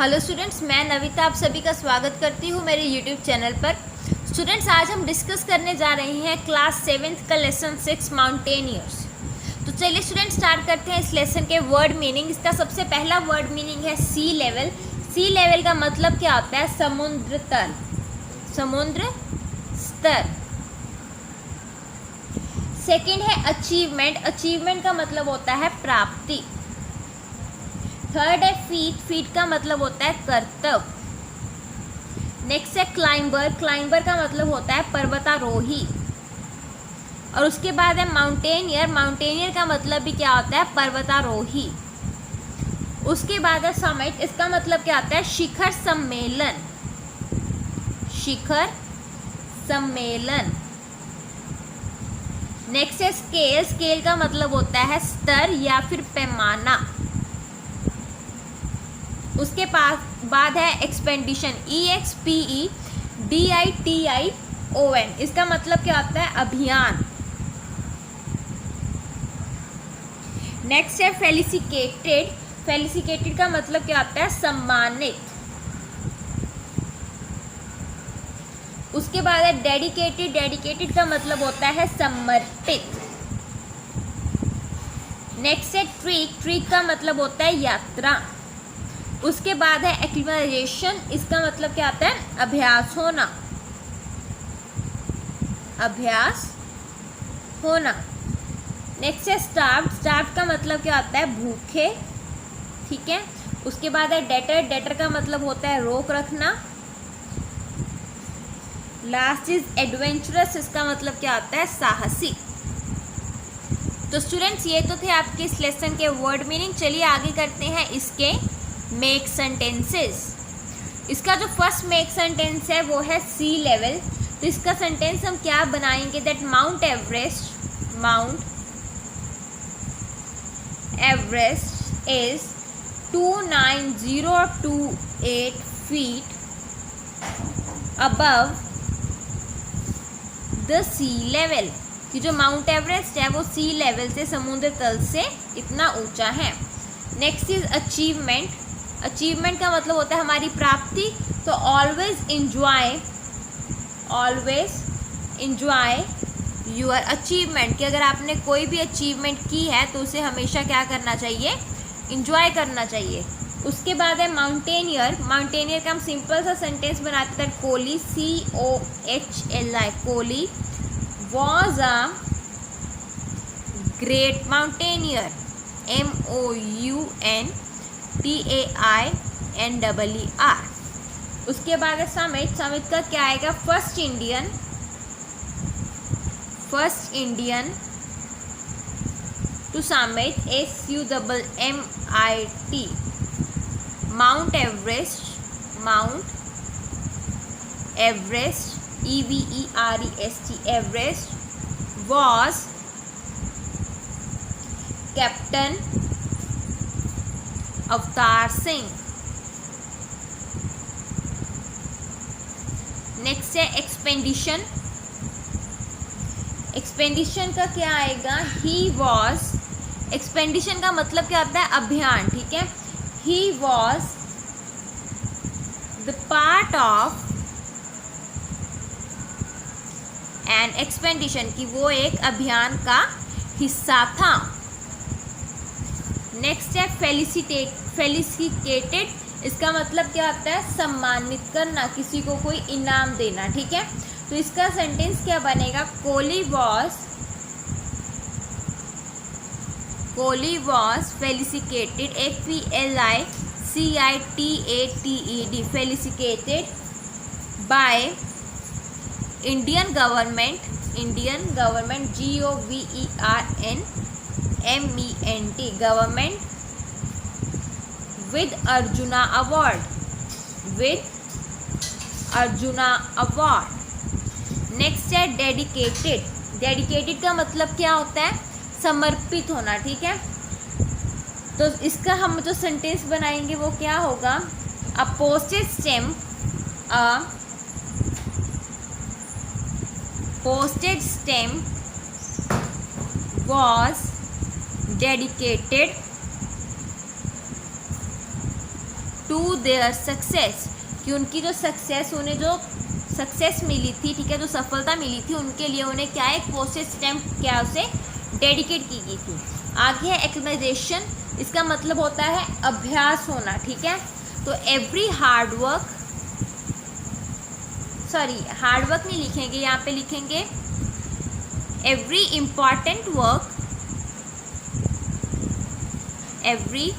Hello students, मैं नविता आप सभी का स्वागत करती हूँ मेरे यूट्यूब चैनल पर। स्टूडेंट्स, आज हम डिस्कस करने जा रहे हैं क्लास 7th का लेसन 6 माउंटेनियर्स। तो चलिए स्टूडेंट स्टार्ट करते हैं इस लेसन के वर्ड मीनिंग। इसका सबसे पहला वर्ड मीनिंग है सी लेवल। सी लेवल का मतलब क्या होता है? समुद्र तल, समुद्र स्तर। सेकेंड है अचीवमेंट। अचीवमेंट का मतलब होता है प्राप्ति। थर्ड है फीट। फीट का मतलब होता है कर्तव्य। नेक्स्ट है क्लाइंबर। क्लाइंबर का मतलब होता है पर्वतारोही। और उसके बाद है माउंटेनियर। माउंटेनियर का मतलब भी क्या होता है? पर्वतारोही। उसके बाद है समिट। इसका मतलब क्या होता है? शिखर सम्मेलन, शिखर सम्मेलन। नेक्स्ट है स्केल। स्केल का मतलब होता है स्तर या फिर पैमाना। उसके बाद है एक्सपेंडिशन। EXPEDITION। इसका मतलब क्या होता है? अभियान। नेक्स्ट है फेलिसिटेटेड। फेलिसिटेटेड का मतलब क्या होता है? सम्मानित। उसके बाद है डेडिकेटेड। डेडिकेटेड का मतलब होता है समर्पित। नेक्स्ट है ट्रिक। ट्रिक का मतलब होता है यात्रा। उसके बाद है एक्लिमेटाइजेशन। इसका मतलब क्या आता है? अभ्यास होना, अभ्यास होना। नेक्स्ट है स्टार्व्ड। स्टार्व्ड का मतलब क्या आता है? भूखे, ठीक है। उसके बाद है डेटर। डेटर का मतलब होता है रोक रखना। Last is adventurous. इसका मतलब क्या आता है? साहसी। तो स्टूडेंट्स, ये तो थे आपके इस लेसन के वर्ड मीनिंग। चलिए आगे करते हैं इसके मेक सेंटेंसेस। इसका जो फर्स्ट मेक सेंटेंस है वो है सी लेवल। तो इसका सेंटेंस हम क्या बनाएंगे? That Mount Everest, Mount Everest is 29028 feet above the sea level. कि जो माउंट एवरेस्ट है वो सी लेवल से, समुद्र तल से इतना ऊंचा है। Next is achievement. अचीवमेंट का मतलब होता है हमारी प्राप्ति। तो ऑलवेज इंजॉय योर अचीवमेंट। कि अगर आपने कोई भी अचीवमेंट की है तो उसे हमेशा क्या करना चाहिए? इंजॉय करना चाहिए। उसके बाद है माउंटेनियर। माउंटेनियर का हम सिंपल सा सेंटेंस बनाते हैं। Kohli, COHLI, Kohli was a great mountaineer, MOUNTAINER। उसके बाद है समिट। समिट का क्या आएगा? First Indian to summit, SUMMIT। Mount Everest, EVEREST, Everest was captain Avtar Singh. Next है एक्सपेंडिशन। एक्सपेंडिशन का क्या आएगा? He was. एक्सपेंडिशन का मतलब क्या होता है? अभियान, ठीक है। ही was the part of an expedition. कि वो एक अभियान का हिस्सा था। नेक्स्ट है फेलिसिटेटेड। इसका मतलब क्या होता है? सम्मानित करना, किसी को कोई इनाम देना, ठीक है। तो इसका सेंटेंस क्या बनेगा? Kohli was felicitated, FELICITATED, felicitated by Indian government, GOVERNMENT, government with arjuna award. Next है डेडिकेटेड। डेडिकेटेड का मतलब क्या होता है? समर्पित होना, ठीक है। तो इसका हम जो सेंटेंस बनाएंगे वो क्या होगा? A postage stamp was dedicated to their success, कि उनकी जो सक्सेस, उन्हें जो सक्सेस मिली थी, ठीक है, जो सफलता मिली थी, उनके लिए उन्हें क्या है, एक पोस्टेज स्टैम्प क्या उसे डेडिकेट की गई थी। आगे है एक्लेमेशन, इसका मतलब होता है अभ्यास होना, ठीक है। तो एवरी हार्ड वर्क नहीं लिखेंगे, यहाँ पे लिखेंगे every important work, every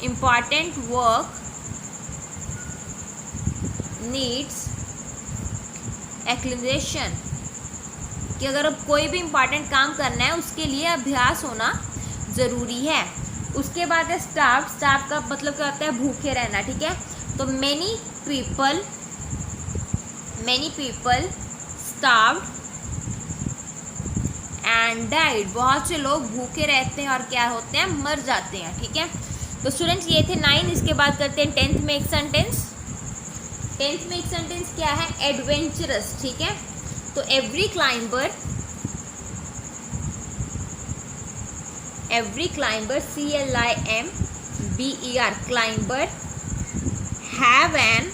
important work needs acclamation, कि अगर अब कोई भी इम्पॉर्टेंट काम करना है उसके लिए अभ्यास होना ज़रूरी है। उसके बाद है स्टार्व, स्टार्व का मतलब क्या होता है, भूखे रहना, ठीक है। तो many people starved and died, बहुत से लोग भूखे रहते हैं और क्या होते हैं, मर जाते हैं, ठीक है। तो स्टूडेंट्स ये थे 9, इसके बाद करते हैं 10th में एक सेंटेंस। 10th में एक सेंटेंस क्या है, एडवेंचरस, ठीक है। तो every climber CLIMBER climber have an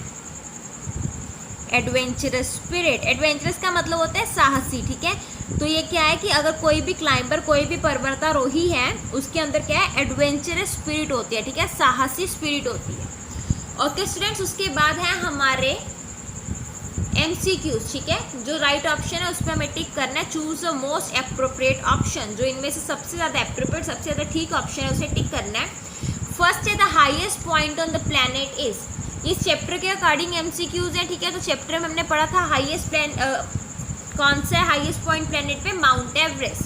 adventurous spirit. Adventurous का मतलब होता है साहसी, ठीक है। तो ये क्या है कि अगर कोई भी क्लाइंबर, कोई भी पर्वतारोही है, उसके अंदर क्या है, एडवेंचरस स्पिरिट होती है, ठीक है, साहसी स्पिरिट होती है। ओके स्टूडेंट्स, उसके बाद है हमारे MCQs, ठीक है। जो राइट ऑप्शन है उस पर हमें टिक करना है, choose the most appropriate option, जो इनमें से सबसे ज़्यादा एप्रोप्रिएट, सबसे ज़्यादा ठीक ऑप्शन है उसे टिक करना है। फर्स्ट है the highest point on the planet is, इस चैप्टर के अकॉर्डिंग MCQs है, ठीक है। तो चैप्टर में हमने पढ़ा था हाईएस्ट कौन सा है, हाईएस्ट पॉइंट प्लैनेट पे, माउंट एवरेस्ट।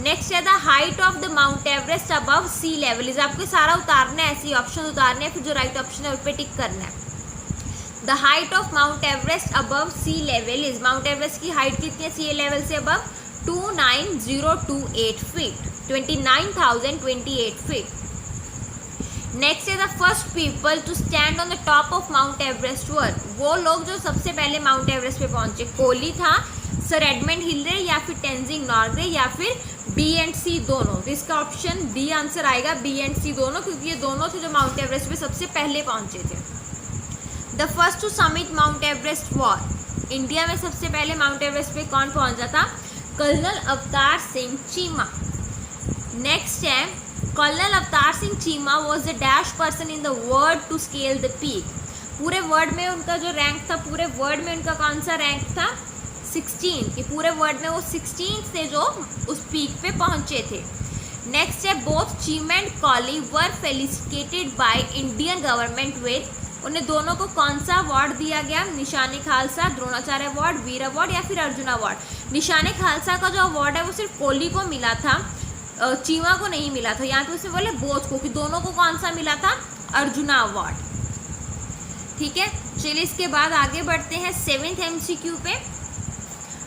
नेक्स्ट है the height of the Mount Everest above sea level is, आपको सारा उतारना है, ऐसे ऑप्शन उतारने हैं, फिर जो राइट ऑप्शन है उस पर टिक करना है। The height of Mount Everest above sea level is, Mount Everest की हाइट कितनी है सी लेवल से अबव, 29028 फीट, 29,028 फीट। नेक्स्ट है the first people to stand on the top of Mount Everest were, वो लोग जो सबसे पहले माउंट एवरेस्ट पे पहुंचे, कोहली था, सर एडमंड हिलरे या फिर टेंजिंग नॉर्गे या फिर B and C दोनों। तो इसका ऑप्शन डी आंसर आएगा, B and C दोनों, क्योंकि ये दोनों थे जो माउंट एवरेस्ट पे सबसे पहले पहुंचे थे। The first to summit Mount Everest were, India में सबसे पहले माउंट एवरेस्ट पे कौन पहुंचा था, कर्नल अवतार सिंह चीमा। नेक्स्ट है colonel Avtar Singh Cheema was the dash person in the world to scale the peak, पूरे वर्ल्ड में उनका जो रैंक था, पूरे वर्ल्ड में उनका कौन सा रैंक था, 16, कि पूरे वर्ल्ड में वो 16 से जो उस पीक पे पहुंचे थे। नेक्स्ट है both Cheema and Kohli were felicitated by Indian government with, उन्हें दोनों को कौन सा अवार्ड दिया गया, निशाने खालसा, द्रोणाचार्य अवार्ड, वीर अवार्ड या फिर अर्जुन अवार्ड। निशाने खालसा का जो अवार्ड है वो सिर्फ कोहली को मिला था, चीमा को नहीं मिला था। यहाँ पे उसने बोले बोथ को, कि दोनों को कौन सा मिला था, अर्जुना अवार्ड, ठीक है। चलिए इसके बाद आगे बढ़ते हैं 7th MCQ पे।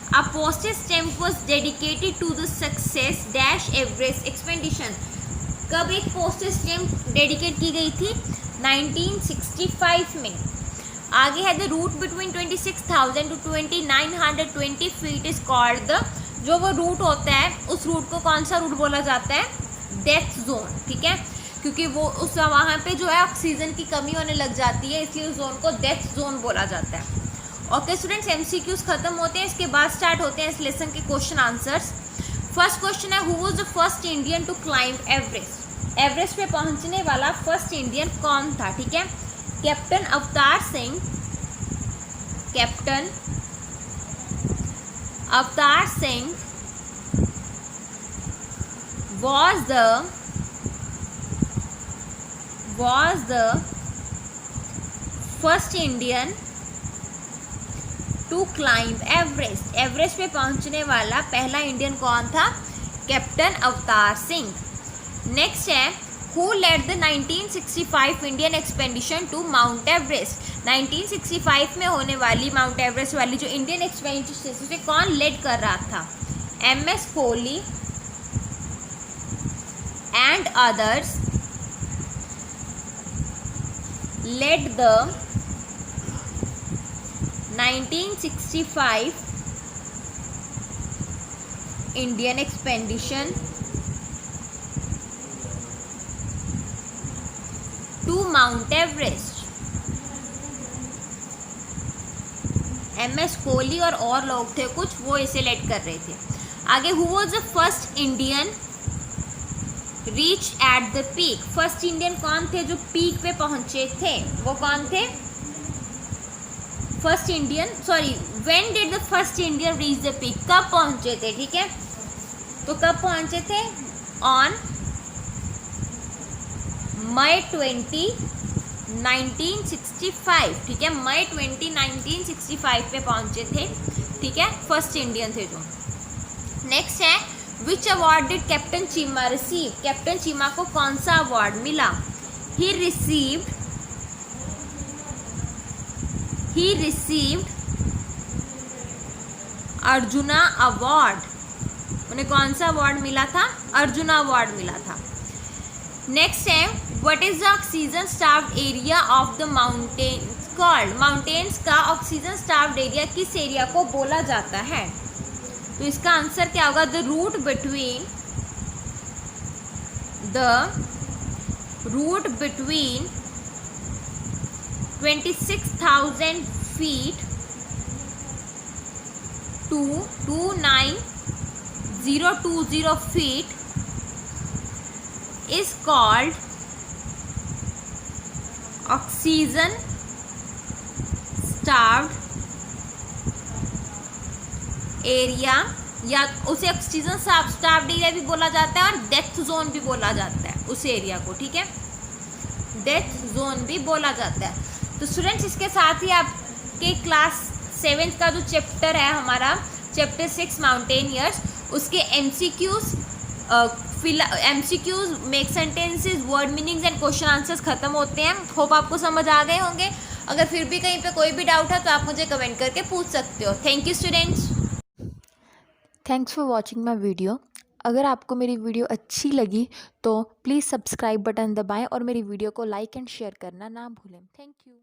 A postage stamp was dedicated to the success dash Everest expedition, कब एक पोस्टेज स्टैम्प डेडिकेट की गई थी, 1965 में। आगे है the route between 26,000 to 2,920 feet is called the, जो वो रूट होता है उस रूट को कौन सा रूट बोला जाता है, डेथ जोन, ठीक है, क्योंकि वो उस वहाँ पे जो है ऑक्सीजन की कमी होने लग जाती है, इसलिए उस जोन को डेथ जोन बोला जाता है। ओके स्टूडेंट्स, MCQs खत्म होते हैं, इसके बाद स्टार्ट होते हैं इस लेसन के क्वेश्चन आंसर्स। फर्स्ट क्वेश्चन है, who was the first Indian to climb Everest, Everest पे पहुंचने वाला फर्स्ट इंडियन कौन था, ठीक है। Captain Avtar Singh, captain Avtar Singh was the first Indian to climb Everest, Everest पे पहुंचने वाला पहला इंडियन कौन था, कैप्टन अवतार सिंह। नेक्स्ट है who led the 1965 Indian expedition to Mount Everest, 1965 में होने वाली माउंट एवरेस्ट वाली जो इंडियन एक्सपेडिशन उसे कौन लेड कर रहा था, MS Kohli and others led the 1965 Indian expedition mount Everest? MS Kohli और लोग थे कुछ, वो इसे सिलेक्ट कर रहे थे। आगे, who was the first Indian reach at the peak? First Indian कौन थे जो पीक पे पहुंचे थे? वो कौन थे? First Indian, sorry, when did the first Indian reach the peak? कब पहुंचे थे? ठीक है, तो कब पहुंचे थे? On May 20, 1965। ठीक है, मई 20, 1965 पे पहुंचे थे। ठीक है, फर्स्ट इंडियन थे जो। नेक्स्ट है, which award did captain Cheema receive? Captain Cheema को कौन सा अवार्ड मिला? He received arjuna award. उन्हें कौन सा अवार्ड मिला था? अर्जुना अवार्ड मिला था। नेक्स्ट है, what is the oxygen starved area of the mountains called? Mountains का ऑक्सीजन स्टार्व्ड एरिया किस एरिया को बोला जाता है? तो इसका आंसर क्या होगा? The route between 26,000 feet to 29020 feet is called oxygen starved area, या उसे ऑक्सीजन स्टार्व्ड एरिया भी बोला जाता है और डेथ जोन भी बोला जाता है उस एरिया को। ठीक है, डेथ जोन भी बोला जाता है। तो स्टूडेंट्स, इसके साथ ही आपके क्लास 7th का जो चैप्टर है हमारा, चैप्टर 6 माउंटेनियर्स, उसके MCQs, make sentences, word meanings and question answers खत्म होते हैं। होप आपको समझ आ गए होंगे। अगर फिर भी कहीं पे कोई भी डाउट है तो आप मुझे कमेंट करके पूछ सकते हो। Thank you students. Thanks for watching my video. अगर आपको मेरी वीडियो अच्छी लगी तो प्लीज़ सब्सक्राइब बटन दबाएं और मेरी वीडियो को लाइक एंड शेयर करना ना भूलें। Thank you.